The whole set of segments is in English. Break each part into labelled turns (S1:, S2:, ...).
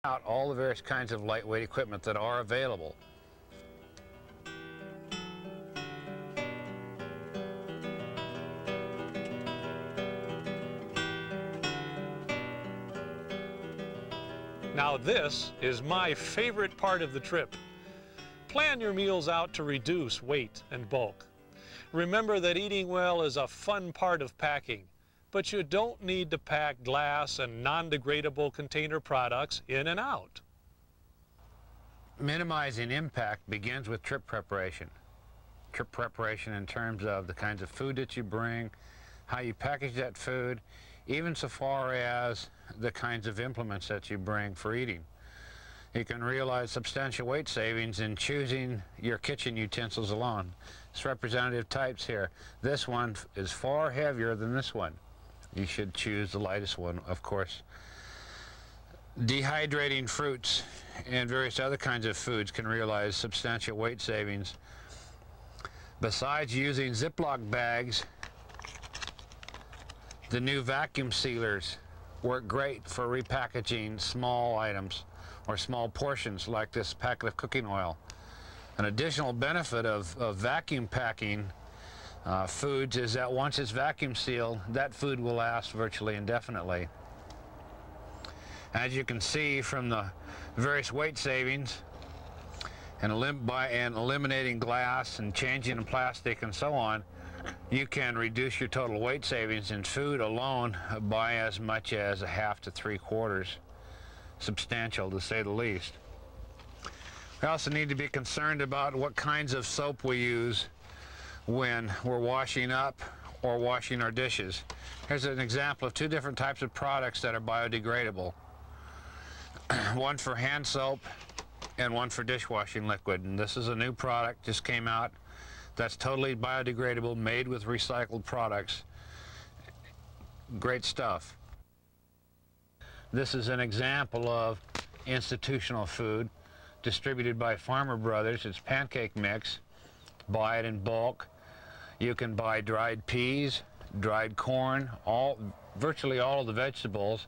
S1: out all the various kinds of lightweight equipment that are available.
S2: Now this is my favorite part of the trip. Plan your meals out to reduce weight and bulk. Remember that eating well is a fun part of packing, but you don't need to pack glass and non-degradable container products in and out.
S1: Minimizing impact begins with trip preparation. Trip preparation in terms of the kinds of food that you bring, how you package that food, even so far as the kinds of implements that you bring for eating. You can realize substantial weight savings in choosing your kitchen utensils alone. It's representative types here. This one is far heavier than this one. You should choose the lightest one, of course. Dehydrating fruits and various other kinds of foods can realize substantial weight savings. Besides using Ziploc bags, the new vacuum sealers work great for repackaging small items or small portions like this packet of cooking oil. An additional benefit of vacuum packing foods is that once it's vacuum sealed, that food will last virtually indefinitely. As you can see from the various weight savings and eliminating glass and changing the plastic and so on, you can reduce your total weight savings in food alone by as much as 1/2 to 3/4. Substantial, to say the least. We also need to be concerned about what kinds of soap we use when we're washing up or washing our dishes. Here's an example of 2 different types of products that are biodegradable. One for hand soap and one for dishwashing liquid. And this is a new product, just came out, that's totally biodegradable, made with recycled products. Great stuff. This is an example of institutional food distributed by Farmer Brothers. It's pancake mix. Buy it in bulk. You can buy dried peas, dried corn, virtually all of the vegetables.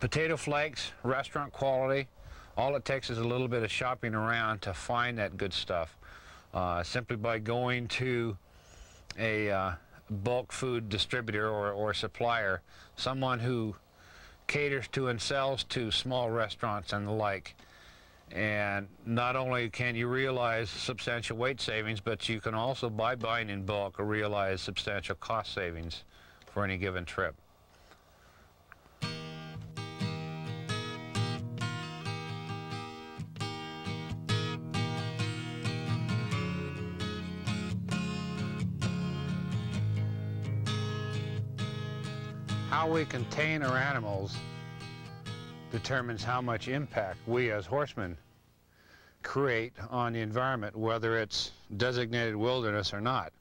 S1: Potato flakes, restaurant quality. All it takes is a little bit of shopping around to find that good stuff. Simply by going to a bulk food distributor or supplier, someone who caters to and sells to small restaurants and the like. And not only can you realize substantial weight savings, but you can also, by buying in bulk, realize substantial cost savings for any given trip. How we contain our animals determines how much impact we as horsemen create on the environment, whether it's designated wilderness or not.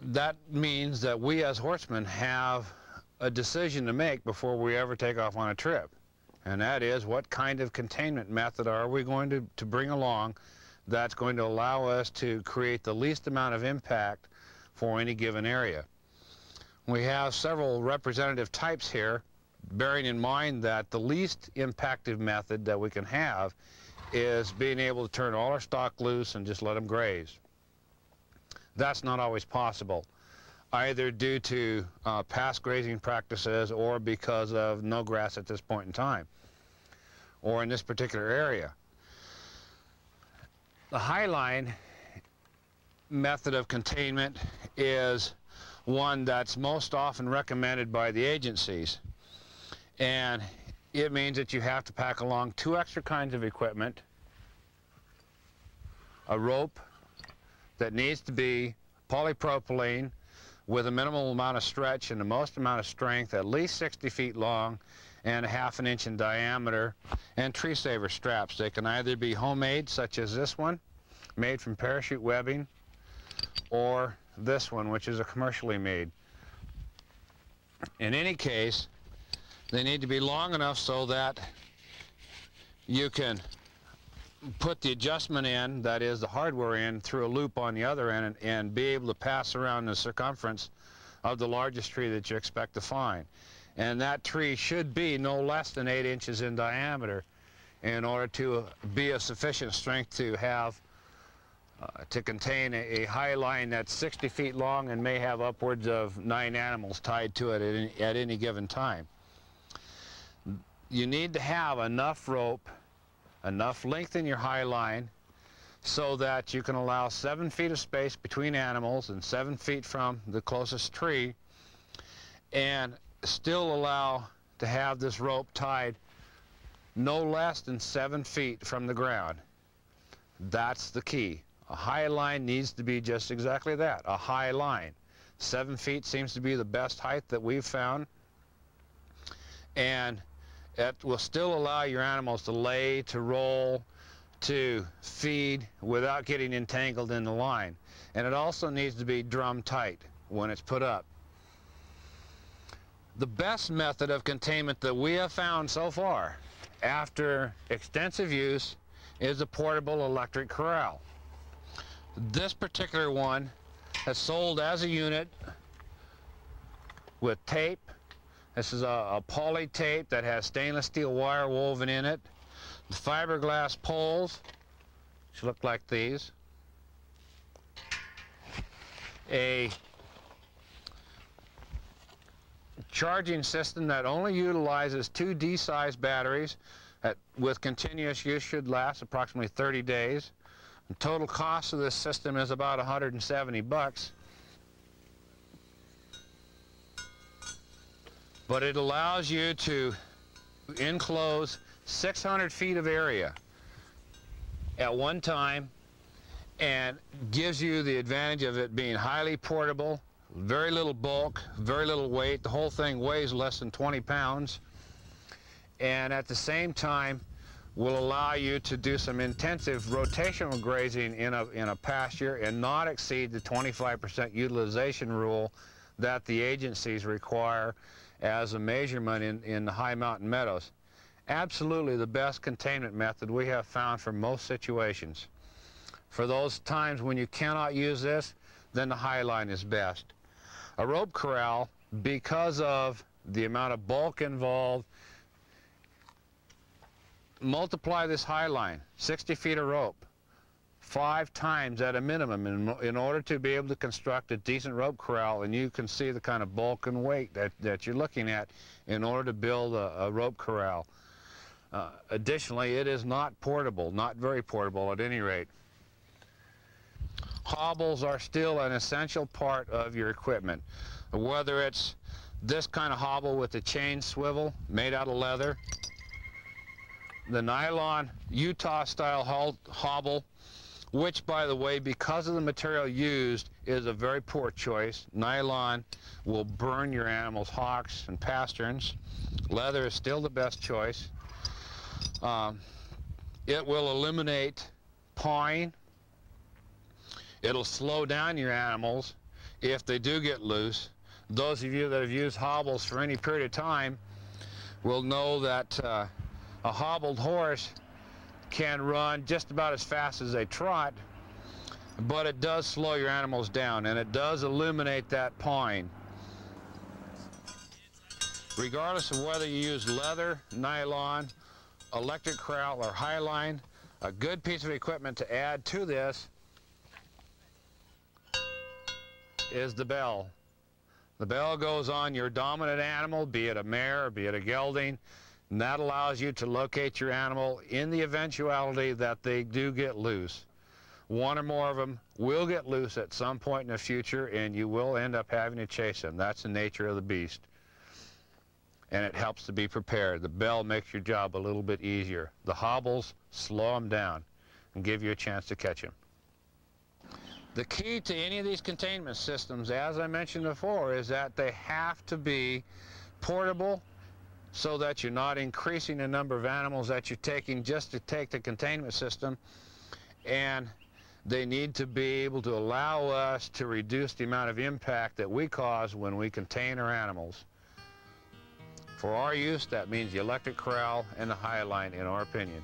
S1: That means that we as horsemen have a decision to make before we ever take off on a trip, and that is, what kind of containment method are we going to bring along that's going to allow us to create the least amount of impact for any given area. We have several representative types here, bearing in mind that the least impactive method that we can have is being able to turn all our stock loose and just let them graze. That's not always possible, either due to past grazing practices or because of no grass at this point in time, or in this particular area. The highline method of containment is one that's most often recommended by the agencies, and it means that you have to pack along 2 extra kinds of equipment, a rope that needs to be polypropylene with a minimal amount of stretch and the most amount of strength, at least 60 feet long and 1/2 inch in diameter, and tree saver straps. They can either be homemade, such as this one, made from parachute webbing, or this one, which is a commercially made. In any case, they need to be long enough so that you can put the adjustment in, that is the hardware in, through a loop on the other end and be able to pass around the circumference of the largest tree that you expect to find. and that tree should be no less than 8 inches in diameter in order to be of sufficient strength to have to contain a high line that's 60 feet long and may have upwards of 9 animals tied to it at any given time. You need to have enough rope, enough length in your high line, so that you can allow 7 feet of space between animals and 7 feet from the closest tree, and still allow to have this rope tied no less than 7 feet from the ground. That's the key. A high line needs to be just exactly that, a high line. 7 feet seems to be the best height that we've found, and it will still allow your animals to lay, to roll, to feed without getting entangled in the line. And it also needs to be drum tight when it's put up. The best method of containment that we have found so far, after extensive use, is a portable electric corral. This particular one is sold as a unit with tape. This is a poly tape that has stainless steel wire woven in it. The fiberglass poles should look like these. A charging system that only utilizes 2 D-size batteries that with continuous use should last approximately 30 days. The total cost of this system is about $170. But it allows you to enclose 600 feet of area at one time, and gives you the advantage of it being highly portable, very little bulk, very little weight. The whole thing weighs less than 20 pounds, and at the same time will allow you to do some intensive rotational grazing in a pasture and not exceed the 25% utilization rule that the agencies require as a measurement in the high mountain meadows. Absolutely the best containment method we have found for most situations. For those times when you cannot use this, then the high line is best. A rope corral, because of the amount of bulk involved, multiply this high line, 60 feet of rope, 5 times at a minimum in order to be able to construct a decent rope corral, and you can see the kind of bulk and weight that you're looking at in order to build a rope corral. Additionally, it is not portable, not very portable at any rate. Hobbles are still an essential part of your equipment, whether it's this kind of hobble with the chain swivel made out of leather, the nylon Utah-style hobble, which, by the way, because of the material used, is a very poor choice. Nylon will burn your animals' hocks and pasterns. Leather is still the best choice. It will eliminate pawing. It'll slow down your animals if they do get loose. Those of you that have used hobbles for any period of time will know that a hobbled horse can run just about as fast as they trot, but it does slow your animals down, and it does eliminate that pawing. Regardless of whether you use leather, nylon, electric corral, or high line, a good piece of equipment to add to this is the bell. The bell goes on your dominant animal, be it a mare or be it a gelding, and that allows you to locate your animal in the eventuality that they do get loose. One or more of them will get loose at some point in the future, and you will end up having to chase them. That's the nature of the beast. And it helps to be prepared. The bell makes your job a little bit easier. The hobbles slow them down and give you a chance to catch them. The key to any of these containment systems, as I mentioned before, is that they have to be portable, so that you're not increasing the number of animals that you're taking just to take the containment system, and they need to be able to allow us to reduce the amount of impact that we cause when we contain our animals. For our use, that means the electric corral and the high line, in our opinion.